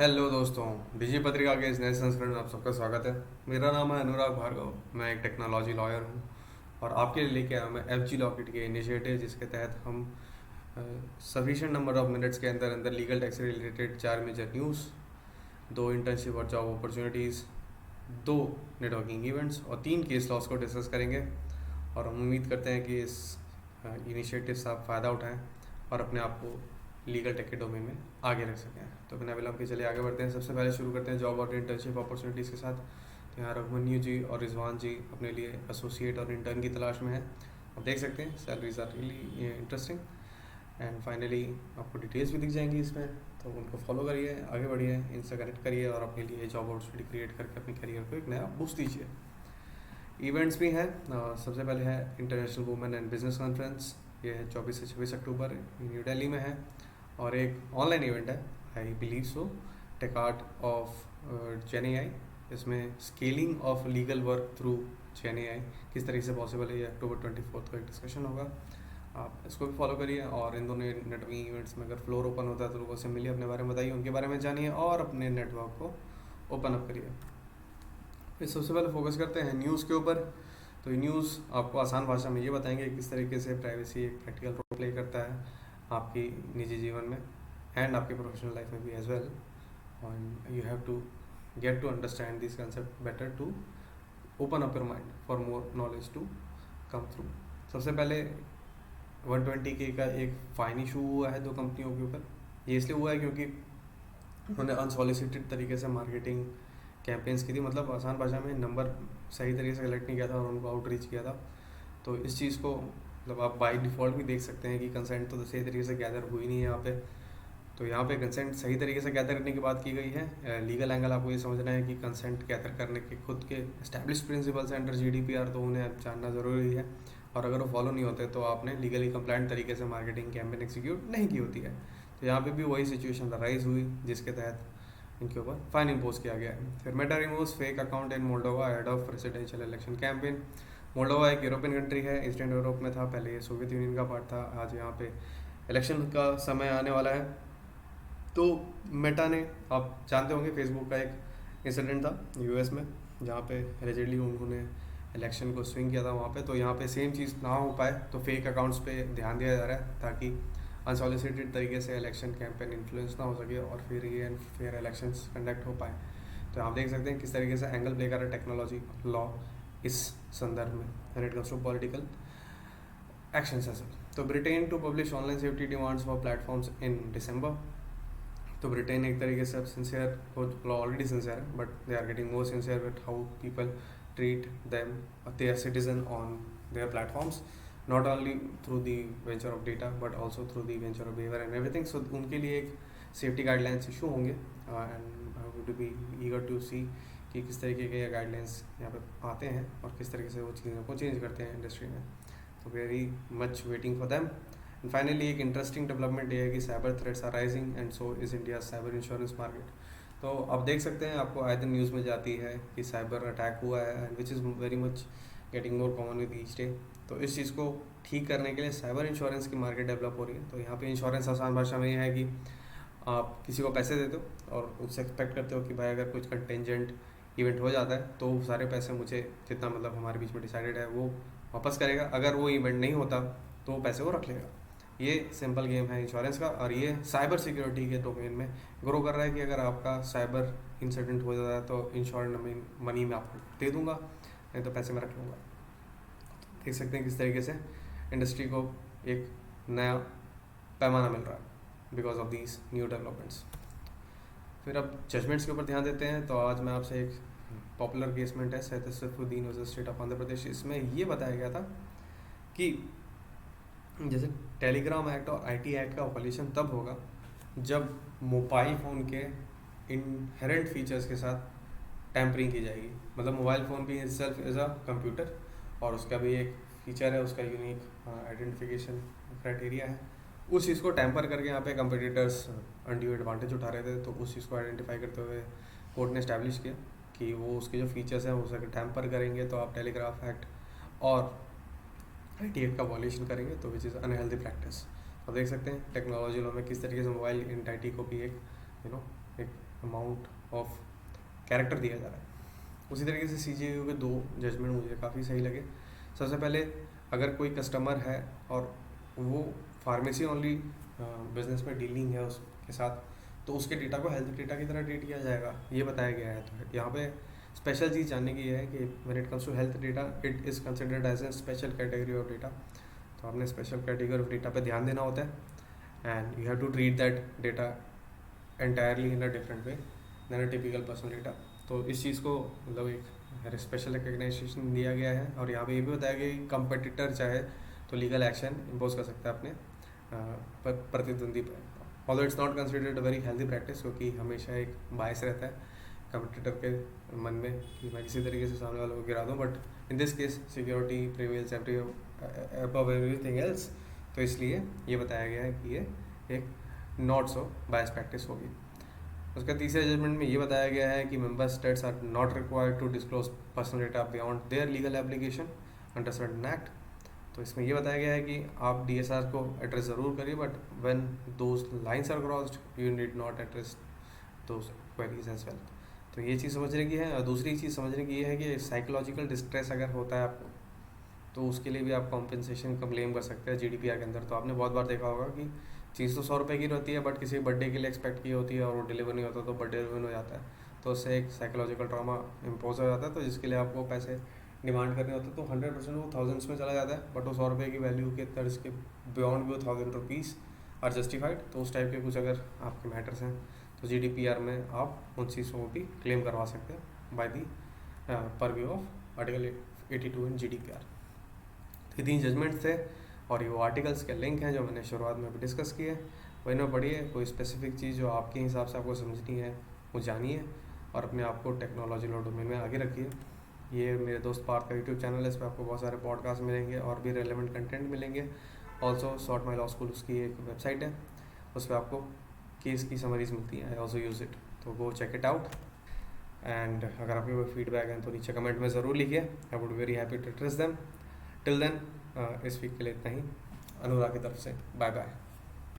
Hello दोस्तों, डिजी पत्रिका के इस नए संस्करण में आप सबका स्वागत है। मेरा नाम है अनुराग भार्गव। मैं एक टेक्नोलॉजी लॉयर हूँ और आपके लिए लेके आया मैं एफ जी लॉकेट के इनिशिएटिव, जिसके तहत हम सफिशिएंट नंबर ऑफ मिनट्स के अंदर अंदर लीगल टैक्स से रिलेटेड 4 मेजर न्यूज़, 2 इंटर्नशिप और जॉब अपॉर्चुनिटीज़, 2 नेटवर्किंग इवेंट्स और 3 केस लॉस को डिस्कस करेंगे। और हम उम्मीद करते हैं कि इस इनिशिएटिव से आप फ़ायदा उठाएं और अपने आप को लीगल टेक के डोमेन में आगे रख सकें। तो बिना विलंब के चलिए आगे बढ़ते हैं। सबसे पहले शुरू करते हैं जॉब और इंटर्नशिप अपॉर्चुनिटीज़ के साथ। तो यहाँ रघुमन्यु जी और रिजवान जी अपने लिए एसोसिएट और इंटर्न की तलाश में है। आप देख सकते हैं salaries are really interesting and finally आपको डिटेल्स भी दिख जाएंगी इसमें, तो उनको फॉलो करिए, आगे बढ़िए, इनसे कनेक्ट करिए और अपने लिए जॉब अपॉर्चुनिटी क्रिएट करके अपने करियर को एक नया बूस्ट दीजिए। इवेंट्स भी हैं। सबसे पहले है international women and business conference. ये है 24 से 26 अक्टूबर न्यू दिल्ली में है। और एक ऑनलाइन इवेंट है, I believe so, tech art of gen AI. इसमें scaling of legal work through gen AI किस तरीके से पॉसिबल है, ये अक्टूबर 24 को एक डिस्कशन होगा। आप इसको भी फॉलो करिए और इन दोनों नेटवर्किंग इवेंट्स में अगर फ्लोर ओपन होता है तो लोगों से मिलिए, अपने बारे में बताइए, उनके बारे में जानिए और अपने नेटवर्क को ओपन अप करिए। फिर सबसे पहले फोकस करते हैं न्यूज़ के ऊपर। तो ये न्यूज़ आपको आसान भाषा में ये बताएंगे किस तरीके से प्राइवेसी एक प्रैक्टिकल रोल प्ले करता है आपकी निजी जीवन में एंड आपकी प्रोफेशनल लाइफ में भी एज वेल। और you have to get to understand this concept better to open up your mind for more knowledge to come through. सबसे पहले 120K का एक फाइन इशू हुआ है 2 कंपनियों के ऊपर। ये इसलिए हुआ है क्योंकि उन्होंने अनसॉलिसिटेड तरीके से मार्केटिंग कैंपेन्स की थी, मतलब आसान भाषा में नंबर सही तरीके से कलेक्ट नहीं किया था और उनको आउटरीच किया था। तो इस चीज़ को मतलब आप बाय डिफ़ॉल्ट भी देख सकते हैं कि कंसेंट तो सही तरीके से गैदर हुई नहीं है यहाँ पे। तो यहाँ पे कंसेंट सही तरीके से गैदर करने की बात की गई है। लीगल एंगल आपको ये समझना है कि कंसेंट गैदर करने के खुद के एस्टैब्लिश प्रिंसिपल्स अंडर GDPR, तो उन्हें जानना ज़रूरी है। और अगर वो फॉलो नहीं होते तो आपने लीगली कंप्लाइंट तरीके से मार्केटिंग कैंपेन एग्जीक्यूट नहीं की होती है। तो यहाँ पे भी वही सिचुएशन राइज हुई जिसके तहत इनके ऊपर फाइन इम्पोज किया गया है। फिर Meta removes fake account in Moldova head of presidential election campaign. Moldova एक यूरोपियन कंट्री है, ईस्टर्न यूरोप में था, पहले ये सोवियत यूनियन का पार्ट था। आज यहाँ पे इलेक्शन का समय आने वाला है। तो मेटा ने, आप जानते होंगे, फेसबुक का एक इंसिडेंट था US में जहाँ पे एलिजिडली उन्होंने इलेक्शन को स्विंग किया था वहाँ पे। तो यहाँ पे सेम चीज़ ना हो पाए तो फेक अकाउंट्स पे ध्यान दिया जा रहा है ताकि अनसॉलिसिटेड तरीके से इलेक्शन कैंपेन इन्फ्लुएंस ना हो सके और फिर ये एंड फेयर इलेक्शंस कंडक्ट हो पाए। तो आप देख सकते हैं किस तरीके से एंगल प्ले कर रहा है टेक्नोलॉजी लॉ इस संदर्भ में when it comes to political actions as well. तो Britain to publish online safety demands for platforms in December. तो ब्रिटेन एक तरीके से अब सिंसियर हो, ऑलरेडी सिंसियर है, but they are getting more sincere with how people treat them, their citizen on their platforms, not only through the venture of data but also through the venture of behavior and everything. So उनके लिए एक safety guidelines issue होंगे and I would be eager to see कि किस तरीके के guidelines यहाँ पे आते हैं और किस तरीके से वो चीज़ों को चेंज करते हैं इंडस्ट्री में। तो very much waiting for them. And finally एक इंटरेस्टिंग डेवलपमेंट ये है कि cyber threats are rising and so is India cyber insurance market. तो आप देख सकते हैं, आपको आए दिन न्यूज़ में जाती है कि साइबर अटैक हुआ है and which is very much getting more common with each day. तो इस चीज़ को ठीक करने के लिए साइबर इंश्योरेंस की मार्केट डेवलप हो रही है। तो यहाँ पे इंश्योरेंस आसान भाषा में यह है कि आप किसी को पैसे देते हो और उससे एक्सपेक्ट करते हो कि भाई अगर कुछ कंटेंजेंट इवेंट हो जाता है तो सारे पैसे मुझे जितना मतलब हमारे बीच में डिसाइडेड है वो वापस करेगा, अगर वो इवेंट नहीं होता तो वो पैसे वो रख लेगा। ये सिंपल गेम है इंश्योरेंस का और ये साइबर सिक्योरिटी के डोमेन में ग्रो कर रहा है कि अगर आपका साइबर इंसिडेंट हो जाता है तो इंश्योरेंस मनी मैं आपको दे दूंगा, नहीं तो पैसे मैं रख लूँगा। देख सकते हैं किस तरीके से इंडस्ट्री को एक नया पैमाना मिल रहा है because of these new developments. फिर अब जजमेंट्स के ऊपर ध्यान देते हैं। तो आज मैं आपसे एक पॉपुलर केसमेंट है Syed Saifuddin versus state of Andhra Pradesh. इसमें ये बताया गया था कि जैसे टेलीग्राम एक्ट और IT एक्ट का ऑपरेशन तब होगा जब मोबाइल फ़ोन के इनहेरेंट फीचर्स के साथ टैम्परिंग की जाएगी। मतलब मोबाइल फ़ोन भी सेल्फ एज अ कंप्यूटर और उसका भी एक फीचर है, उसका यूनिक आइडेंटिफिकेशन क्राइटेरिया है। उस चीज़ को टैम्पर करके यहाँ पे कंपटीटर्स अनड्यू एडवांटेज उठा रहे थे। तो उस चीज़ को आइडेंटिफाई करते हुए कोर्ट ने इस्टेब्लिश किया कि वो उसके जो फीचर्स हैं वो उसे टैम्पर करेंगे तो आप टेलीग्राफ एक्ट और IT एक्ट का वॉल्यूशन करेंगे, तो विच इज़ अनहेल्दी प्रैक्टिस। अब देख सकते हैं टेक्नोलॉजी लॉ में किस तरीके से मोबाइल आइडेंटिटी को भी एक एक अमाउंट ऑफ कैरेक्टर दिया जा रहा है। उसी तरीके से CGU के 2 जजमेंट मुझे काफ़ी सही लगे। सबसे पहले, अगर कोई कस्टमर है और वो फार्मेसी ओनली बिजनेस में डीलिंग है उसके साथ, तो उसके डेटा को हेल्थ डेटा की तरह ट्रीट किया जाएगा, ये बताया गया है। तो यहाँ पे स्पेशल चीज़ जानने की है कि when it comes to health data, it is considered as a special category of data. तो आपने स्पेशल कैटेगरी ऑफ डेटा पे ध्यान देना होता है and you have to treat that data entirely in a different way then a typical personal data. तो इस चीज़ को मतलब एक स्पेशल रिकग्नाइजेशन दिया गया है। और यहाँ पे ये भी बताया गया कि कंपटीटर चाहे तो लीगल एक्शन इम्पोज कर सकता है अपने प्रतिद्वंदी पर। Although it's not considered a very healthy practice, क्योंकि हमेशा एक बायस रहता है कंपटीटर के मन में कि मैं किसी तरीके से सामने वालों को गिरा दूँ, but in this case security prevails above everything else. तो इसलिए ये बताया गया है कि ये एक नॉट सो बायस प्रैक्टिस होगी। उसका तीसरे जजमेंट में ये बताया गया है कि member states are not required to disclose personal data beyond their legal application under certain act. तो इसमें ये बताया गया है कि आप DSR को एड्रेस ज़रूर करिए, but when those lines are crossed you need not address those queries as well. तो ये चीज़ समझने की है। और दूसरी चीज़ समझने की ये है कि साइकोलॉजिकल डिस्ट्रेस अगर होता है आपको, तो उसके लिए भी आप कॉम्पेंसेशन का क्लेम कर सकते हैं GDPR के अंदर। तो आपने बहुत बार देखा होगा कि चीज़ तो 100 रुपये की रहती है, बट किसी बर्थडे के लिए एक्सपेक्ट की होती है और वो डिलीवर नहीं होता, तो बर्थडे रुइन हो जाता है। तो उससे एक साइकोलॉजिकल ट्रॉमा इम्पोज हो जाता है, तो जिसके लिए आपको पैसे डिमांड करने होते हैं। तो 100% वो थाउजेंड्स में चला जाता है, बट वो 100 रुपये की वैल्यू के तर्ज के बियॉन्ड भी वो 1000 रुपीज़ आर जस्टिफाइड। तो उस टाइप के कुछ अगर आपके मैटर्स हैं तो GDPR में आप उन चीज़ों को भी क्लेम करवा सकते हैं by the purview of article 82 in GDPR। तो 3 जजमेंट्स थे और ये वो आर्टिकल्स के लिंक हैं जो मैंने शुरुआत में भी डिस्कस किए। वही में पढ़िए, कोई स्पेसिफिक चीज़ जो आपके हिसाब से आपको समझनी है वो जानिए और अपने आप को टेक्नोलॉजिकल डोमेन में आगे रखिए। ये मेरे दोस्त पार्थ का यूट्यूब चैनल है, इस पर आपको बहुत सारे पॉडकास्ट मिलेंगे और भी रेलेवेंट कंटेंट मिलेंगे। ऑल्सो सॉर्ट माई लॉ स्कूल उसकी एक वेबसाइट है, उस पर आपको केस की समरीज मिलती हैं। आई ऑल्सो यूज़ इट, तो go check it out. And अगर आपके कोई फीडबैक है तो नीचे कमेंट में ज़रूर लिखिए, I would very happy to address them. Till then इस वीक के लिए इतना ही। अनुराग की तरफ से बाय बाय।